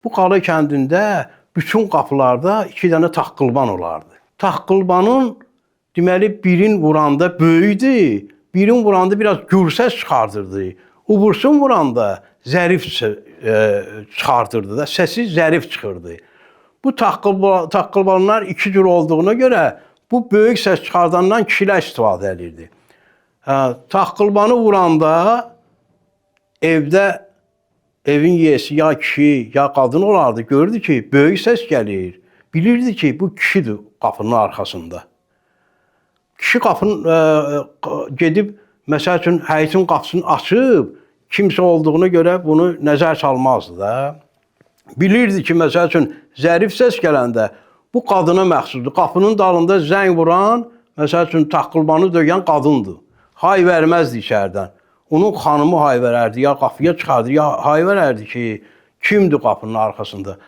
Bu Qala kəndində bütün qapılarda 2 dənə taqqılban olardı. Taqqılbanın deməli birin vuranda böyüdü, birin vuranda biraz gür səs çıxardırdı. Ubursun vuranda zərif çıxardırdı da, səsi zərif çıxırdı. Bu taqqılbanlar 2 cür olduğuna görə bu böyük səs çıxardandan kişilər istifadə edirdi. Taqqılbanı vuranda evdə evin yiyəsi ya kişi, ya qadın olardı. Gördü ki, böyük səs gəlir. Bilirdi ki, bu kişidir qapının arxasında. Kişi qapının gedib, məsəl üçün, həyitin qapısını açıb, kimsə olduğuna görə bunu nəzər salmazdı da. Bilirdi ki, məsəl üçün, zərif səs gələndə bu qadına məxsusdur. Qapının dalında zəng vuran, məsəl üçün, taqqılbanı döyən qadındır. Hay verməzdi içərdən. Onun xanımı hay verərdi, ya qapıya çıxardı, ya hay verərdi ki, kimdir qapının arxasında.